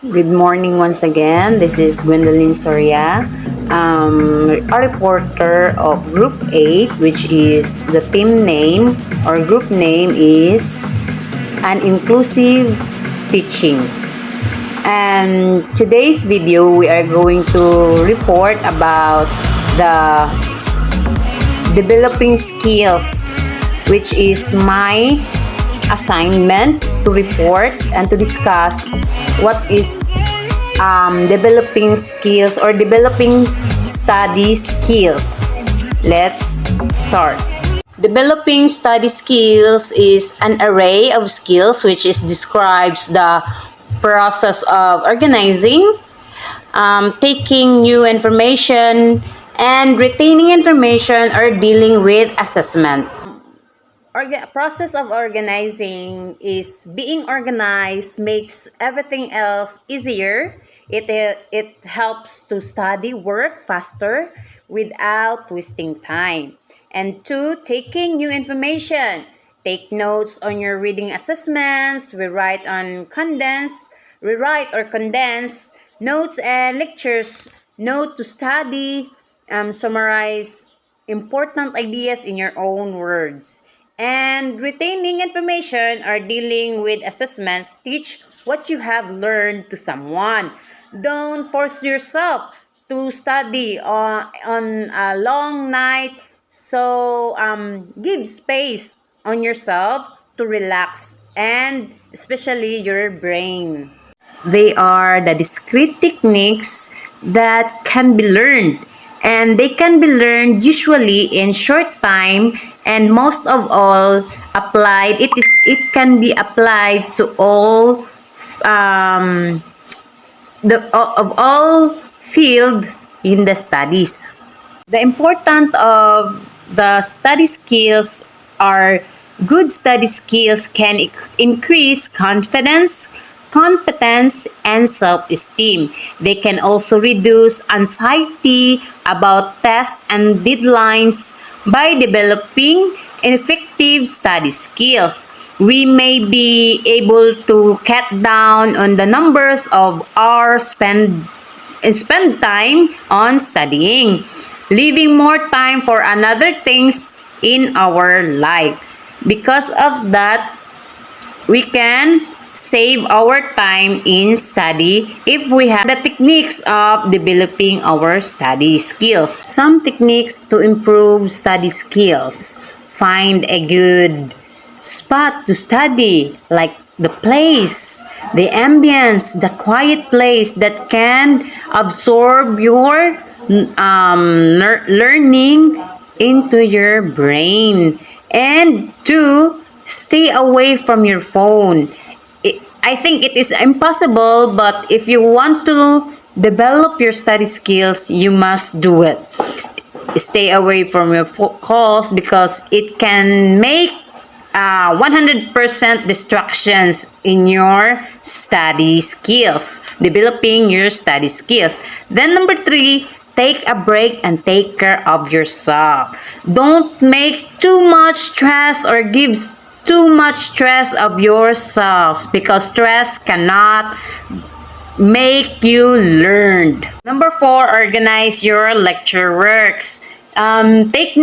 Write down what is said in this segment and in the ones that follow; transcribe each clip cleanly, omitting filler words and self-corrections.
Good morning once again. This is Gwendolyn Soria, a reporter of Group 8, which is the team name or group name is an inclusive teaching. And today's video, we are going to report about the developing skills, which is my assignment to report and to discuss what is developing skills or developing study skills. Let's start. Developing study skills is an array of skills which describes the process of organizing, taking new information, and retaining information or dealing with assessment. Process of organizing is being organized makes everything else easier. It helps to study work faster without wasting time. And two, taking new information. Take notes on your reading assessments, rewrite or condense notes and lectures, note to study, summarize important ideas in your own words. And retaining information or dealing with assessments, teach what you have learned to someone. Don't force yourself to study on a long night. So give space on yourself to relax and especially your brain. They are the discrete techniques that can be learned, and they can be learned usually in short time, and most of all it can be applied to all all field in the studies. The importance of the study skills are good study skills can increase confidence, competence, and self-esteem. They can also reduce anxiety about tests and deadlines by developing effective study skills. We may be able to cut down on the numbers of hours spend time on studying, leaving more time for other things in our life. Because of that, we can save our time in study if we have the techniques of developing our study skills. Some techniques to improve study skills. Find a good spot to study, like the place, the ambience, the quiet place that can absorb your learning into your brain. And two, stay away from your phone. I think it is impossible, but if you want to develop your study skills, you must do it. Stay away from your calls because it can make 100% distractions in your study skills, developing your study skills. Then number three, take a break and take care of yourself. Don't make too much stress or give too much stress of yourself, because stress cannot make you learn. Number four, organize your lecture works. Take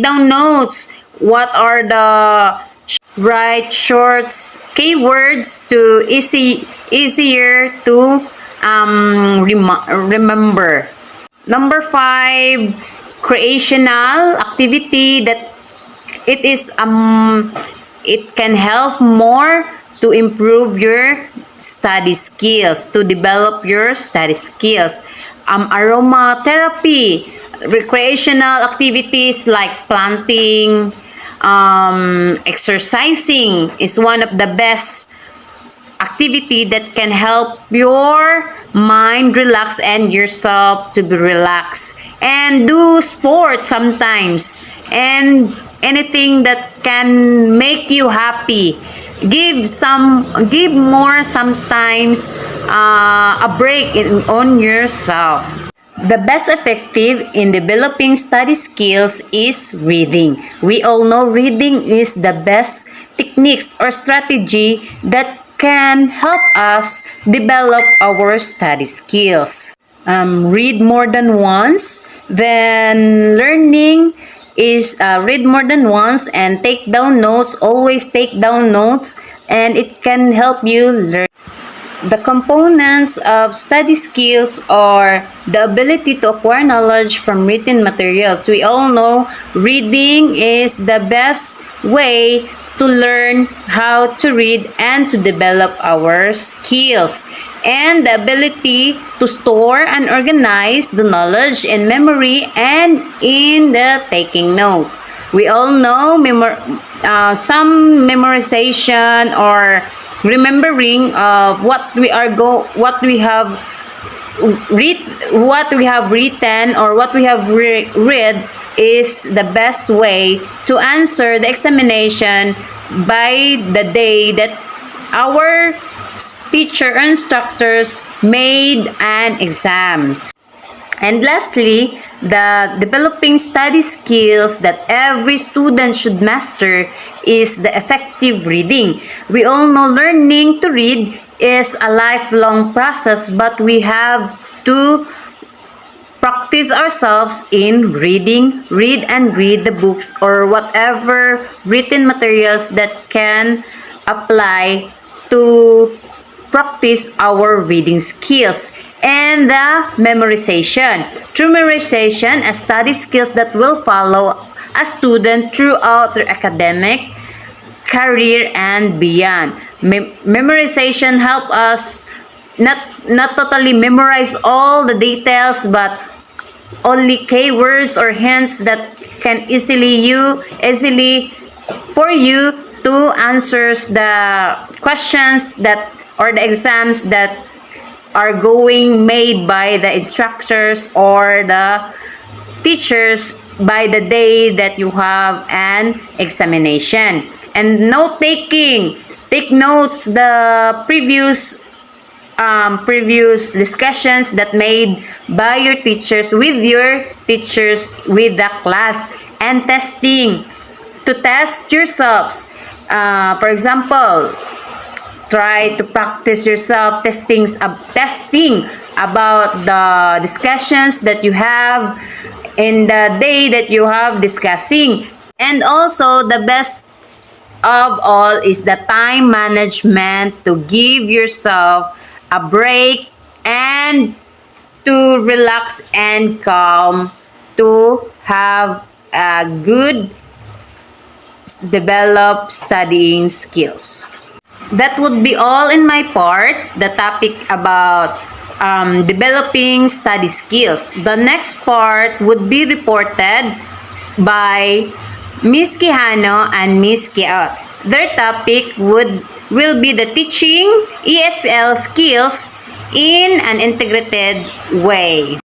down notes. What are the right shorts, keywords to easier to remember. Number five, creational activity that it can help more to improve your study skills, to develop your study skills. Aromatherapy, recreational activities like planting, exercising is one of the best activity that can help your mind relax and yourself to be relaxed. And do sports sometimes, and anything that can make you happy. Give more sometimes a break on yourself. The best effective in developing study skills is reading. We all know reading is the best techniques or strategy that can help us develop our study skills. Read more than once, then learning is read more than once and take down notes. Always take down notes, and it can help you learn. The components of study skills are the ability to acquire knowledge from written materials. We all know reading is the best way to learn how to read and to develop our skills. And the ability to store and organize the knowledge in memory and in the taking notes. We all know some memorization or remembering of what we have written or what we have read is the best way to answer the examination by the day that our teacher and instructors made an exams. And lastly, the developing study skills that every student should master is the effective reading. We all know learning to read is a lifelong process, but we have to practice ourselves in reading, read the books or whatever written materials that can apply to practice our reading skills. And the memorization. Through memorization, a study skills that will follow a student throughout their academic career and beyond. Memorization help us not totally memorize all the details, but only keywords or hints that can easily for you to answers the questions that or the exams that are going made by the instructors or the teachers by the day that you have an examination. And note taking, take notes the previous discussions that made by your teachers with the class. And testing, to test yourselves. For example, try to practice yourself testing about the discussions that you have in the day that you have discussing. And also, the best of all is the time management, to give yourself a break and to relax and calm, to have a good develop studying skills. That would be all in my part, the topic about developing study skills. The next part would be reported by Miss Quijano and Miss Kiaot. Their topic will be the teaching ESL skills in an integrated way.